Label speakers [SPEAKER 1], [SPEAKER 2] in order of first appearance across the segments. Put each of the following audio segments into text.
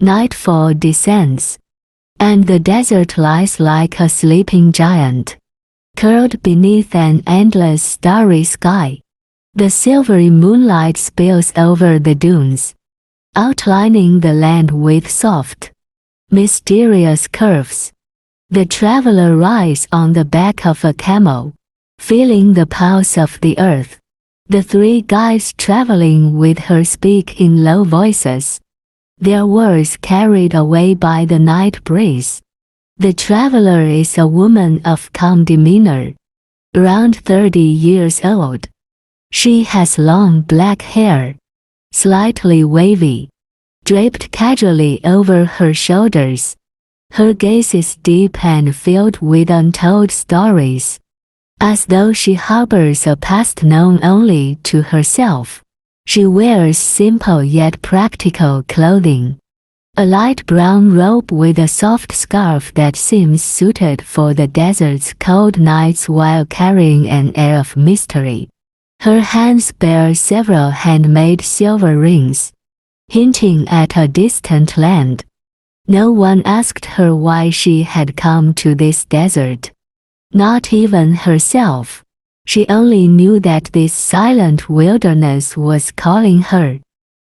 [SPEAKER 1] Nightfall descends, and the desert lies like a sleeping giant, curled beneath an endless starry sky. The silvery moonlight spills over the dunes, outlining the land with soft, mysterious curves. The traveler rides on the back of a camel, feeling the pulse of the earth. The three guides traveling with her speak in low voices, their words carried away by the night breeze. The traveler is a woman of calm demeanor, around 30 years old. She has long black hair, slightly wavy, draped casually over her shoulders. Her gaze is deep and filled with untold stories, as though she harbors a past known only to herself. She wears simple yet practical clothing, a light brown robe with a soft scarf that seems suited for the desert's cold nights while carrying an air of mystery. Her hands bear several handmade silver rings, hinting at a distant land. No one asked her why she had come to this desert. Not even herself. She only knew that this silent wilderness was calling her,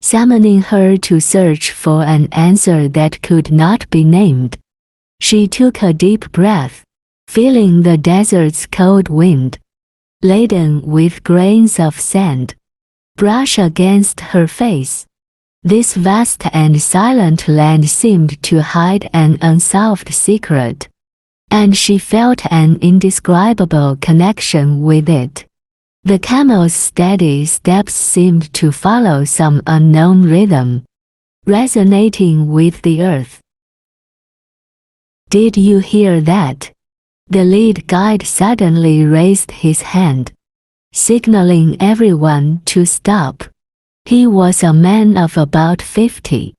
[SPEAKER 1] summoning her to search for an answer that could not be named. She took a deep breath, feeling the desert's cold wind, laden with grains of sand, brush against her face. This vast and silent land seemed to hide an unsolved secret, and she felt an indescribable connection with it. The camel's steady steps seemed to follow some unknown rhythm, resonating with the earth. "Did you hear that?" The lead guide suddenly raised his hand, signaling everyone to stop. He was a man of about 50,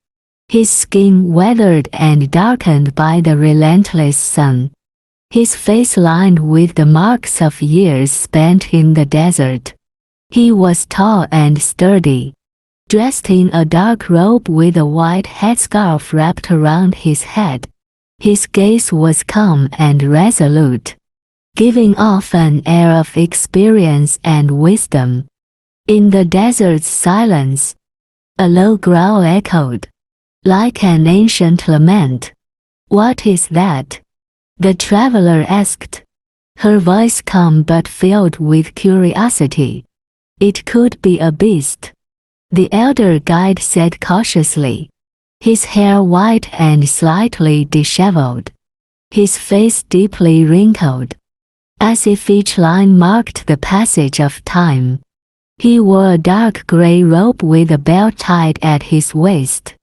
[SPEAKER 1] his skin weathered and darkened by the relentless sun, his face lined with the marks of years spent in the desert. He was tall and sturdy, dressed in a dark robe with a white headscarf wrapped around his head. His gaze was calm and resolute, giving off an air of experience and wisdom. In the desert's silence, a low growl echoed, like an ancient lament. "What is that?" the traveler asked, her voice calm but filled with curiosity. "It could be a beast," the elder guide said cautiously, his hair white and slightly disheveled, his face deeply wrinkled, as if each line marked the passage of time. He wore a dark gray robe with a belt tied at his waist,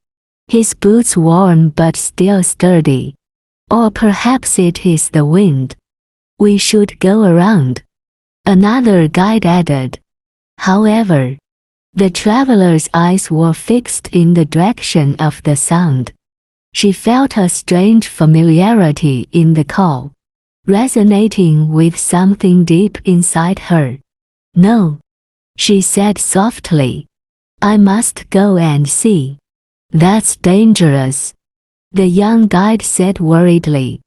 [SPEAKER 1] his boots worn but still sturdy. "Or perhaps it is the wind. We should go around," another guide added. However, the traveler's eyes were fixed in the direction of the sound. She felt a strange familiarity in the call, resonating with something deep inside her. "No," she said softly. "I must go and see." "That's dangerous," the young guide said worriedly.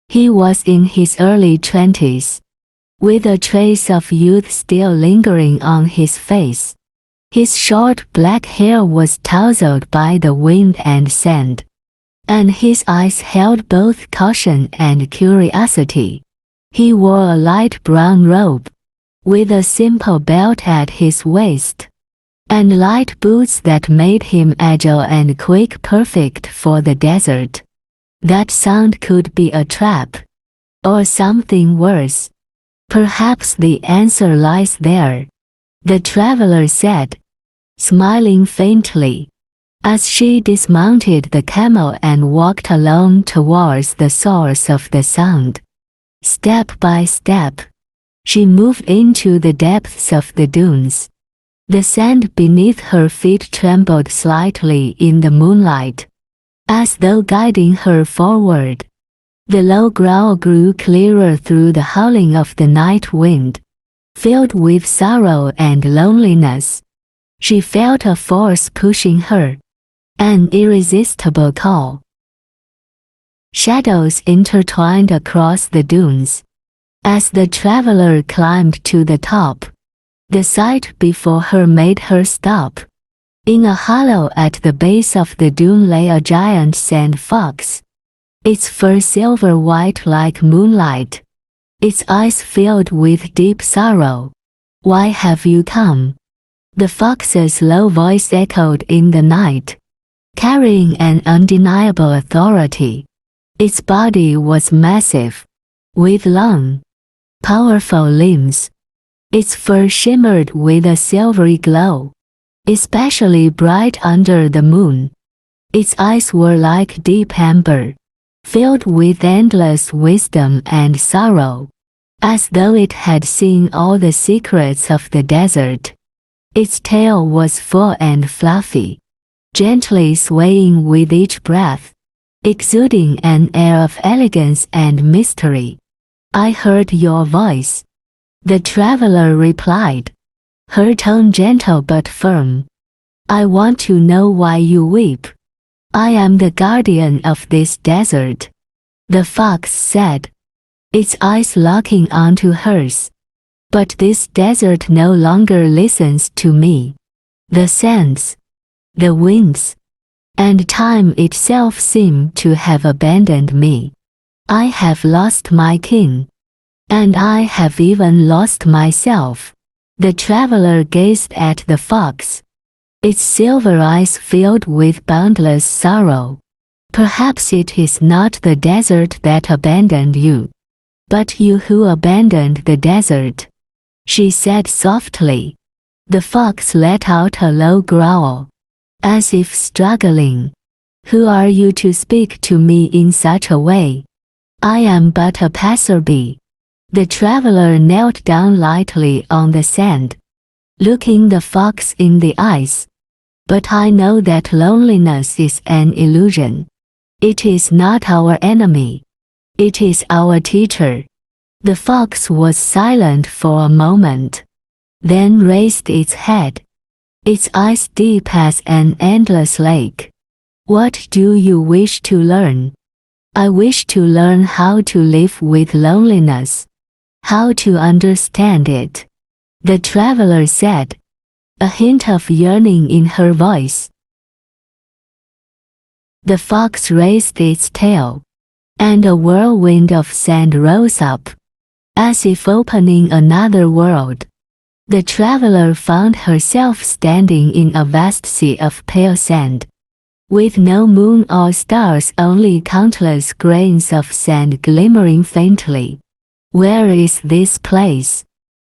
[SPEAKER 1] He was in his early 20s, with a trace of youth still lingering on his face. His short black hair was tousled by the wind and sand, and his eyes held both caution and curiosity. He wore a light brown robe, with a simple belt at his waist, and light boots that made him agile and quick, perfect for the desert. That sound could be a trap, or something worse. "Perhaps the answer lies there," the traveler said, smiling faintly, as she dismounted the camel and walked alone towards the source of the sound. Step by step, she moved into the depths of the dunes. The sand beneath her feet trembled slightly in the moonlight, as though guiding her forward. The low growl grew clearer through the howling of the night wind, filled with sorrow and loneliness. She felt a force pushing her, An irresistible call. Shadows intertwined across the dunes. As the traveler climbed to the top, the sight before her made her stop. In a hollow at the base of the dune lay a giant sand fox, its fur silver white like moonlight, its eyes filled with deep sorrow. "Why have you come?" the fox's low voice echoed in the night, carrying an undeniable authority. Its body was massive, with long, powerful limbs. Its fur shimmered with a silvery glow, especially bright under the moon. Its eyes were like deep amber, filled with endless wisdom and sorrow, as though it had seen all the secrets of the desert. Its tail was full and fluffy, gently swaying with each breath, exuding an air of elegance and mystery. "I heard your voice," the traveler replied, her tone gentle but firm. "I want to know why you weep." "I am the guardian of this desert," the fox said, its eyes locking onto hers. "But this desert no longer listens to me. The sands, the winds, and time itself seem to have abandoned me. I have lost my king, and I have even lost myself." The traveler gazed at the fox, its silver eyes filled with boundless sorrow. "Perhaps it is not the desert that abandoned you, but you who abandoned the desert," she said softly. The fox let out a low growl, as if struggling. "Who are you to speak to me in such a way? I am but a passerby." The traveler knelt down lightly on the sand, looking the fox in the eyes. "But I know that loneliness is an illusion. It is not our enemy. It is our teacher." The fox was silent for a moment, then raised its head, its eyes deep as an endless lake. "What do you wish to learn?" "I wish to learn how to live with loneliness, how to understand it," the traveler said, a hint of yearning in her voice. The fox raised its tail, and a whirlwind of sand rose up, as if opening another world. The traveler found herself standing in a vast sea of pale sand, with no moon or stars, only countless grains of sand glimmering faintly. "Where is this place?"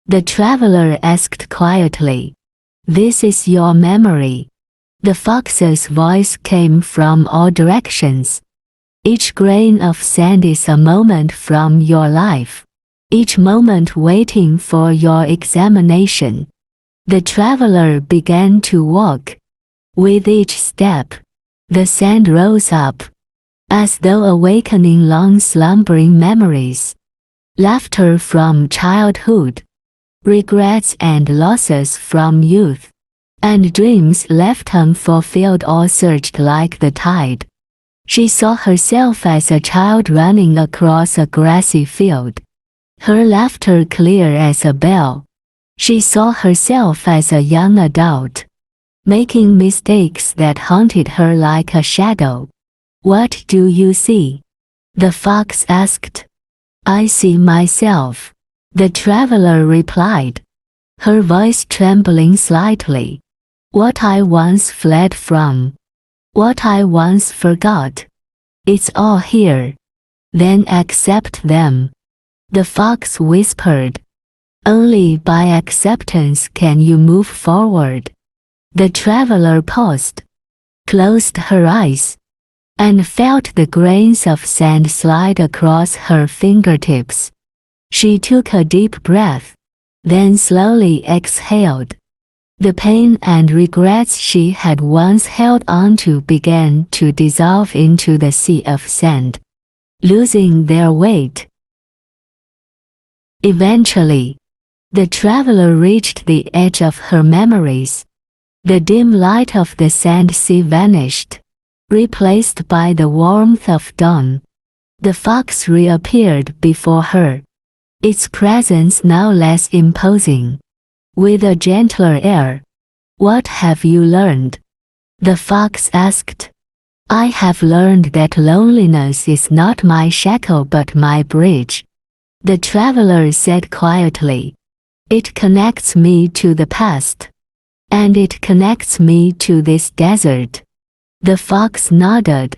[SPEAKER 1] the traveler asked quietly. "This is your memory." The fox's voice came from all directions. "Each grain of sand is a moment from your life, each moment waiting for your examination." The traveler began to walk. With each step, the sand rose up, as though awakening long slumbering memories. Laughter from childhood, regrets and losses from youth, and dreams left unfulfilled all surged like the tide. She saw herself as a child running across a grassy field, her laughter clear as a bell. She saw herself as a young adult, making mistakes that haunted her like a shadow. "What do you see?" the fox asked. "I see myself," the traveler replied, her voice trembling slightly. "What I once fled from, what I once forgot. It's all here. Then accept them," the fox whispered. "Only by acceptance can you move forward." The traveler paused, closed her eyes, and felt the grains of sand slide across her fingertips. She took a deep breath, then slowly exhaled. The pain and regrets she had once held onto began to dissolve into the sea of sand, losing their weight. Eventually, the traveler reached the edge of her memories. The dim light of the sand sea vanished, replaced by the warmth of dawn. The fox reappeared before her, its presence now less imposing. With a gentler air, "What have you learned?" the fox asked. "I have learned that loneliness is not my shackle but my bridge," the traveler said quietly. "It connects me to the past, and it connects me to this desert." The fox nodded,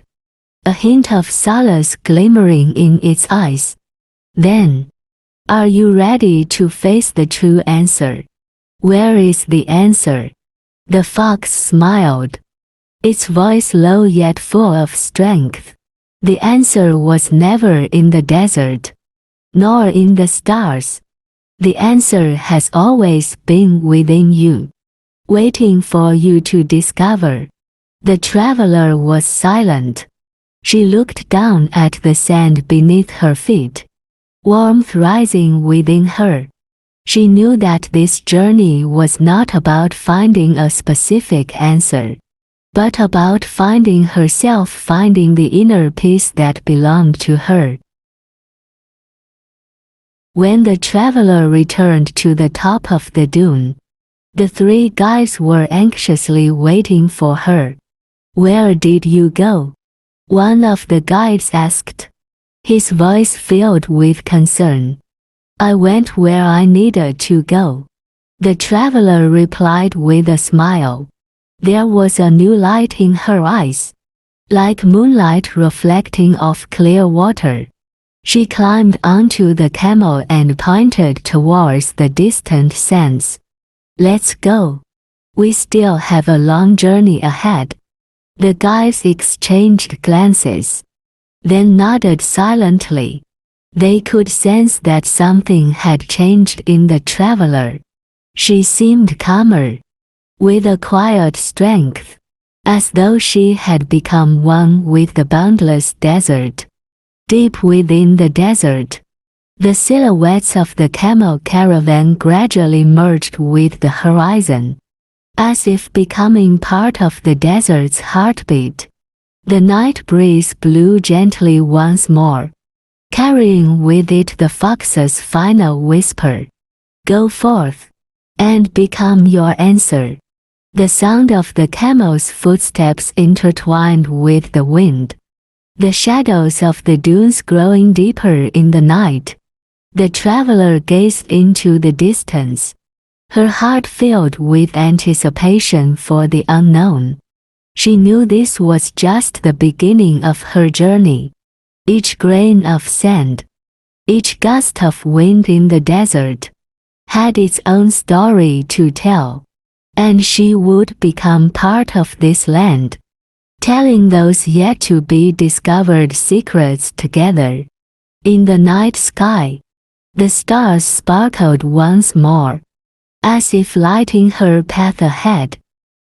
[SPEAKER 1] a hint of solace glimmering in its eyes. "Then, are you ready to face the true answer?" "Where is the answer?" The fox smiled, its voice low yet full of strength. "The answer was never in the desert, nor in the stars. The answer has always been within you, waiting for you to discover." The traveler was silent. She looked down at the sand beneath her feet, warmth rising within her. She knew that this journey was not about finding a specific answer, but about finding herself, finding the inner peace that belonged to her. When the traveler returned to the top of the dune, the three guides were anxiously waiting for her. "Where did you go?" one of the guides asked, his voice filled with concern. "I went where I needed to go," the traveler replied with a smile. There was a new light in her eyes, like moonlight reflecting off clear water. She climbed onto the camel and pointed towards the distant sands. "Let's go. We still have a long journey ahead." The guides exchanged glances, then nodded silently. They could sense that something had changed in the traveler. She seemed calmer, with a quiet strength, as though she had become one with the boundless desert. Deep within the desert, the silhouettes of the camel caravan gradually merged with the horizon, as if becoming part of the desert's heartbeat. The night breeze blew gently once more, carrying with it the fox's final whisper, "Go forth, and become your answer." The sound of the camel's footsteps intertwined with the wind, the shadows of the dunes growing deeper in the night. The traveler gazed into the distance, her heart filled with anticipation for the unknown. She knew this was just the beginning of her journey. Each grain of sand, each gust of wind in the desert, had its own story to tell, and she would become part of this land, telling those yet to be discovered secrets together. In the night sky, the stars sparkled once more, as if lighting her path ahead.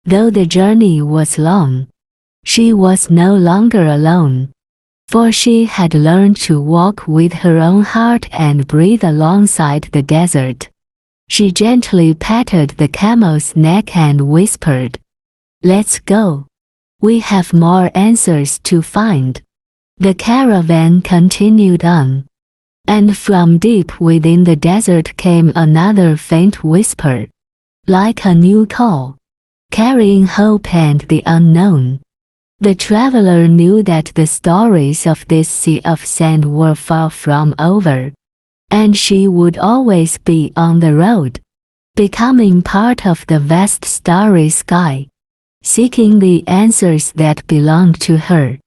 [SPEAKER 1] Though the journey was long, she was no longer alone, for she had learned to walk with her own heart and breathe alongside the desert. She gently patted the camel's neck and whispered, "Let's go. We have more answers to find." The caravan continued on, and from deep within the desert came another faint whisper, like a new call, carrying hope and the unknown. The traveler knew that the stories of this sea of sand were far from over, and she would always be on the road, becoming part of the vast starry sky, seeking the answers that belonged to her.